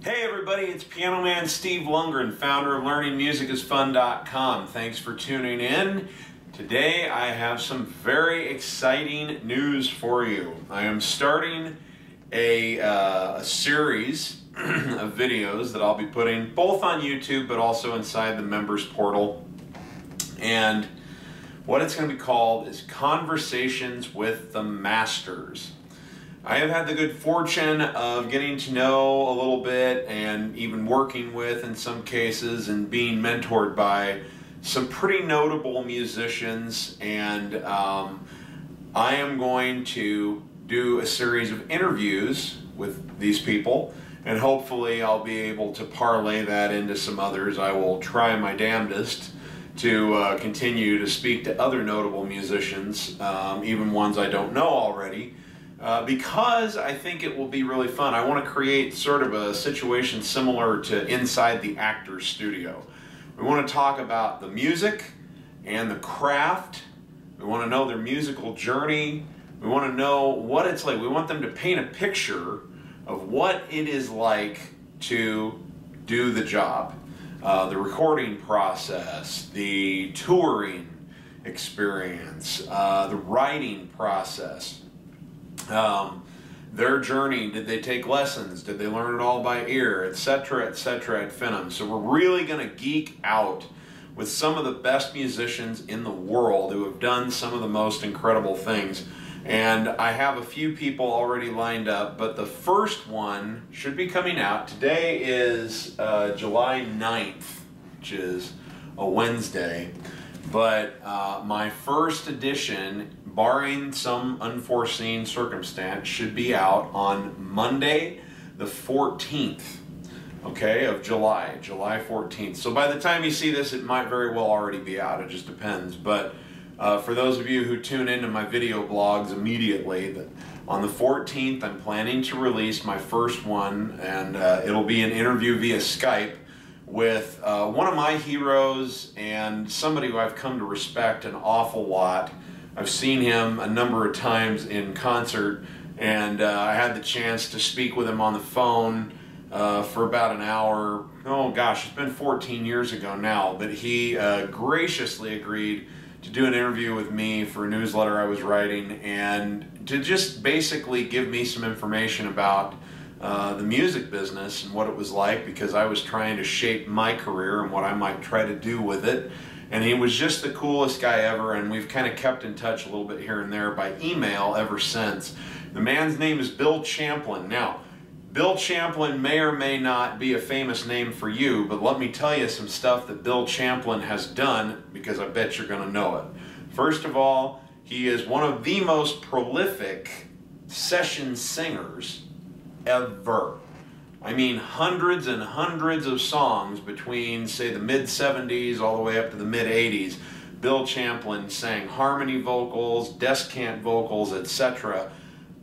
Hey everybody, it's Piano Man Steve Lundgren, founder of LearningMusicIsFun.com. Thanks for tuning in. Today I have some very exciting news for you. I am starting a series of videos that I'll be putting both on YouTube but also inside the members portal. And what it's going to be called is Conversations with the Masters. I have had the good fortune of getting to know a little bit and even working with, in some cases, and being mentored by some pretty notable musicians, and I am going to do a series of interviews with these people, and hopefully I'll be able to parlay that into some others. I will try my damnedest to continue to speak to other notable musicians, even ones I don't know already. Because I think it will be really fun. I want to create sort of a situation similar to inside the actor's studio. We want to talk about the music and the craft. We want to know their musical journey. We want to know what it's like. We want them to paint a picture of what it is like to do the job. The recording process, the touring experience, the writing process. Their journey, did they take lessons, did they learn it all by ear, etc., etc. ad infinitum. So we're really going to geek out with some of the best musicians in the world who have done some of the most incredible things. And I have a few people already lined up, but the first one should be coming out. Today is July 9th, which is a Wednesday. But my first edition, barring some unforeseen circumstance, should be out on Monday the 14th, okay, of July 14th. So by the time you see this, it might very well already be out. It just depends. But for those of you who tune into my video blogs immediately, on the 14th, I'm planning to release my first one, and it'll be an interview via Skype with one of my heroes and somebody who I've come to respect an awful lot. I've seen him a number of times in concert, and I had the chance to speak with him on the phone for about an hour. Oh gosh, it's been 14 years ago now, but he graciously agreed to do an interview with me for a newsletter I was writing, and to just basically give me some information about the music business and what it was like, because I was trying to shape my career and what I might try to do with it. And he was just the coolest guy ever, and we've kind of kept in touch a little bit here and there by email ever since. The man's name is Bill Champlin. Now, Bill Champlin may or may not be a famous name for you, but let me tell you some stuff that Bill Champlin has done, because I bet you're going to know it. First of all, he is one of the most prolific session singers ever. I mean, hundreds and hundreds of songs between, say, the mid-70s all the way up to the mid-80s. Bill Champlin sang harmony vocals, descant vocals, etc.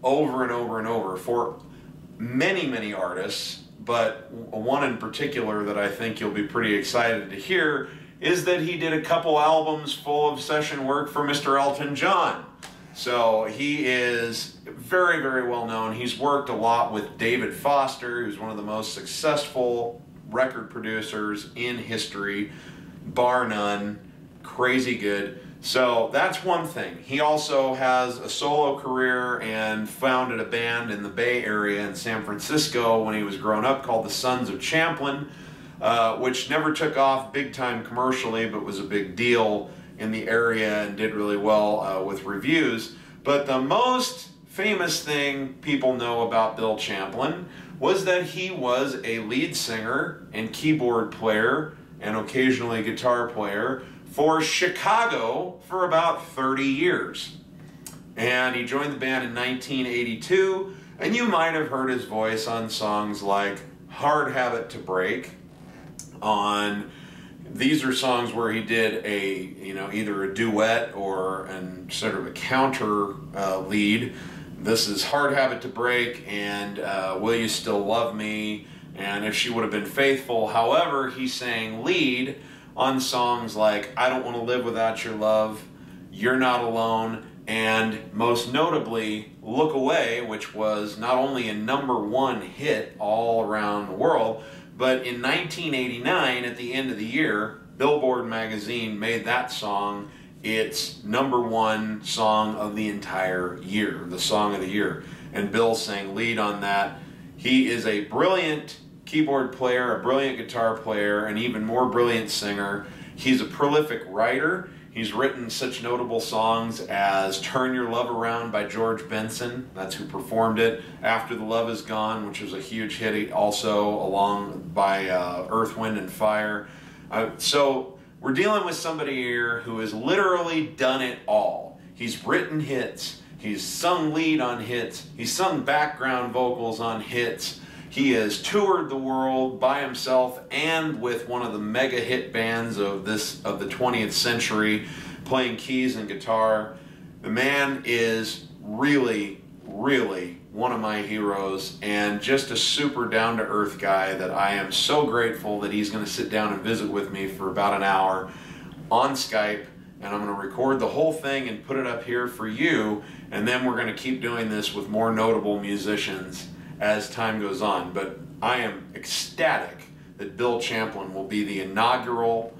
over and over and over for many, many artists, but one in particular that I think you'll be pretty excited to hear is that he did a couple albums full of session work for Mr. Elton John. So he is very, very well known. He's worked a lot with David Foster, who's one of the most successful record producers in history, bar none, crazy good. So that's one thing. He also has a solo career and founded a band in the Bay Area in San Francisco when he was growing up called the Sons of Champlin, which never took off big time commercially, but was a big deal in the area and did really well with reviews. But the most famous thing people know about Bill Champlin was that he was a lead singer and keyboard player and occasionally guitar player for Chicago for about 30 years. And he joined the band in 1982, and you might have heard his voice on songs like Hard Habit to Break. These are songs where he did either a duet or sort of a counter lead. This is Hard Habit to Break and Will You Still Love Me and If She Would Have Been Faithful. However, he sang lead on songs like I Don't Want to Live Without Your Love, You're Not Alone, and most notably Look Away, which was not only a #1 hit all around the world, but in 1989, at the end of the year, Billboard magazine made that song its #1 song of the entire year, the song of the year. And Bill sang lead on that. He is a brilliant keyboard player, a brilliant guitar player, an even more brilliant singer. He's a prolific writer. He's written such notable songs as Turn Your Love Around by George Benson. That's who performed it. After the Love Is Gone, which was a huge hit also, along by Earth, Wind and Fire. So we're dealing with somebody here who has literally done it all. He's written hits. He's sung lead on hits. He's sung background vocals on hits. He has toured the world by himself and with one of the mega hit bands of the 20th century, playing keys and guitar. The man is really, really one of my heroes, and just a super down-to-earth guy that I am so grateful that he's going to sit down and visit with me for about an hour on Skype. And I'm going to record the whole thing and put it up here for you, and then we're going to keep doing this with more notable musicians as time goes on. But I am ecstatic that Bill Champlin will be the inaugural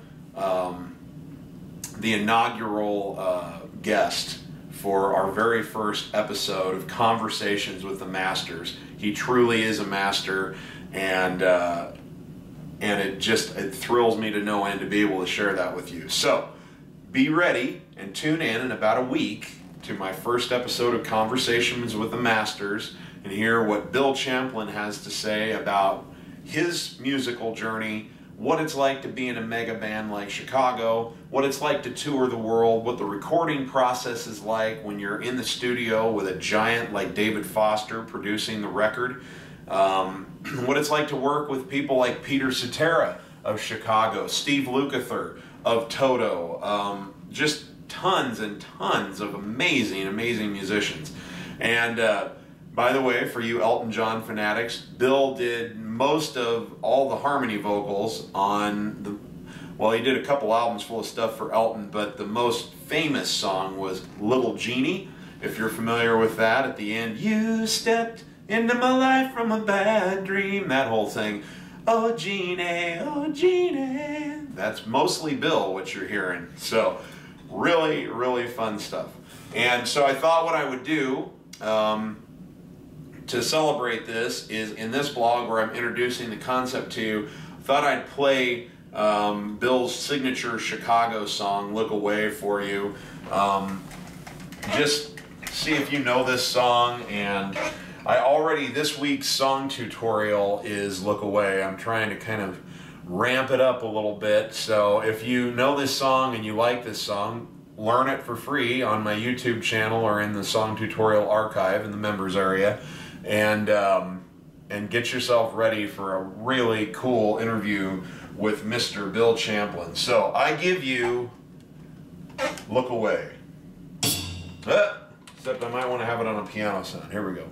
guest for our very first episode of Conversations with the Masters. He truly is a master, and it thrills me to no end to be able to share that with you. So be ready and tune in about a week to my first episode of Conversations with the Masters and hear what Bill Champlin has to say about his musical journey, what it's like to be in a mega band like Chicago, what it's like to tour the world, what the recording process is like when you're in the studio with a giant like David Foster producing the record, what it's like to work with people like Peter Cetera of Chicago, Steve Lukather of Toto, just tons and tons of amazing, amazing musicians. And by the way, for you Elton John fanatics, Bill did most of all the harmony vocals on well, he did a couple albums full of stuff for Elton, but the most famous song was Little Genie, if you're familiar with that. At the end, you stepped into my life from a bad dream, that whole thing. Oh Genie, oh Genie. That's mostly Bill, what you're hearing. So really, really fun stuff. And so I thought what I would do to celebrate this is, in this blog where I'm introducing the concept to you, I thought I'd play Bill's signature Chicago song, Look Away, for you. Just see if you know this song. And this week's song tutorial is Look Away. I'm trying to kind of ramp it up a little bit. So if you know this song and you like this song, learn it for free on my YouTube channel or in the song tutorial archive in the members area, and get yourself ready for a really cool interview with Mr. Bill Champlin. So I give you Look Away. Except I might want to have it on a piano sound. Here we go.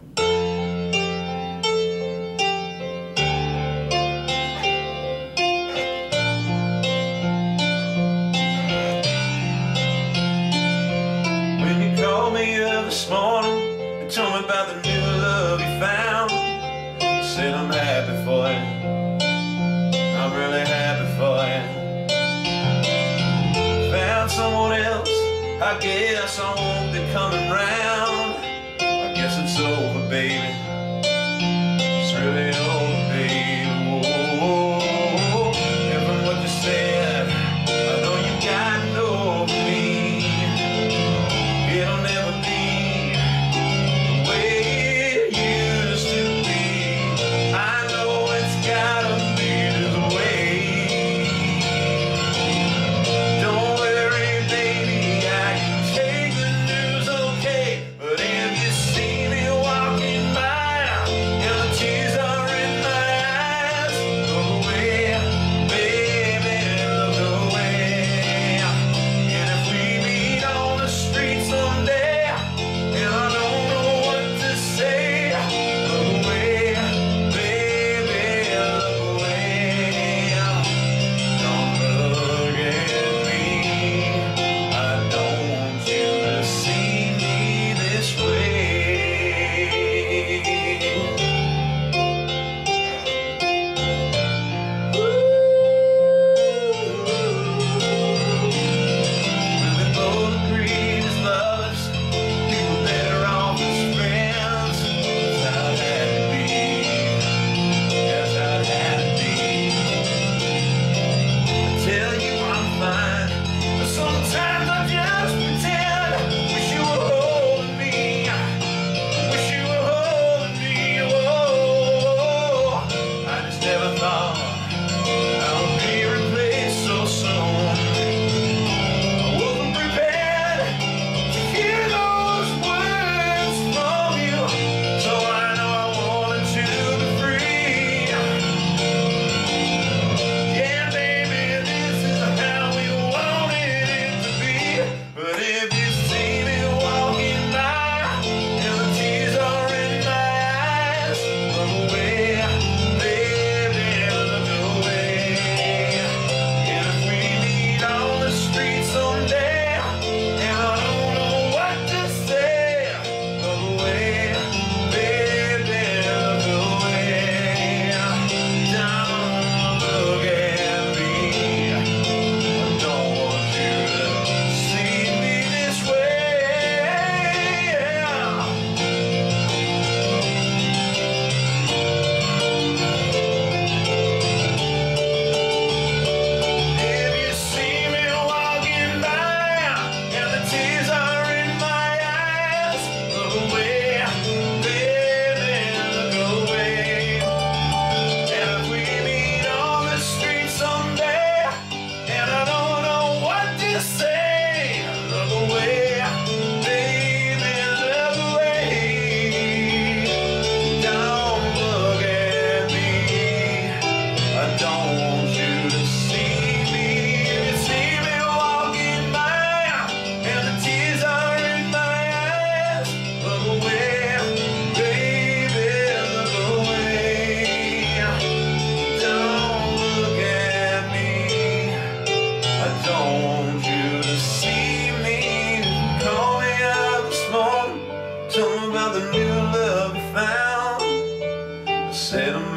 This morning, you told me about the new love you found. You said I'm happy for you, I'm really happy for you. Found someone else, I guess I won't be coming round. I guess it's over, baby, it's really over, baby. Whoa, and from what you said, I know you got to know me. It'll never be walking by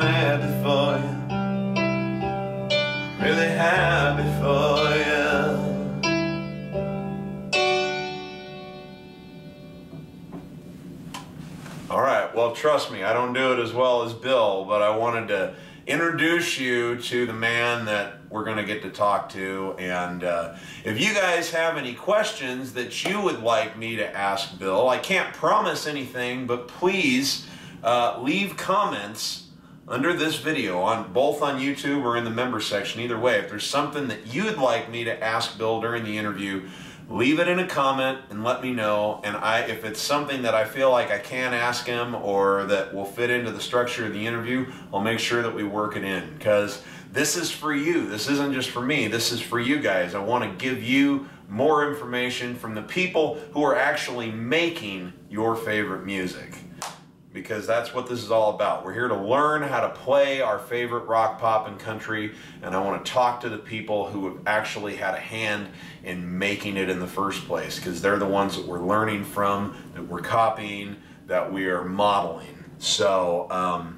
happy for you. Really happy for you. All right, well, trust me, I don't do it as well as Bill, but I wanted to introduce you to the man that we're going to get to talk to. And if you guys have any questions that you would like me to ask Bill, I can't promise anything, but please leave comments under this video, both on YouTube or in the member section. Either way, if there's something that you'd like me to ask Bill during the interview, leave it in a comment and let me know. And if it's something that I feel like I can ask him or that will fit into the structure of the interview, I'll make sure that we work it in, because this is for you. This isn't just for me. This is for you guys. I want to give you more information from the people who are actually making your favorite music, because that's what this is all about. We're here to learn how to play our favorite rock, pop, and country, and I want to talk to the people who have actually had a hand in making it in the first place, because they're the ones that we're learning from, that we're copying, that we are modeling. So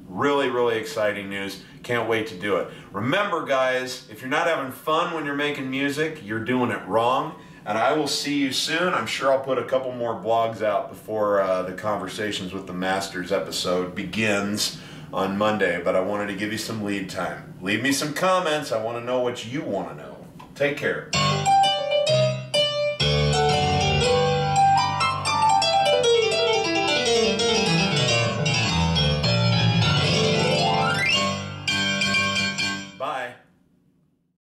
really, really exciting news. Can't wait to do it. Remember, guys, if you're not having fun when you're making music, you're doing it wrong. And I will see you soon. I'm sure I'll put a couple more blogs out before the Conversations with the Masters episode begins on Monday, but I wanted to give you some lead time. Leave me some comments. I want to know what you want to know. Take care.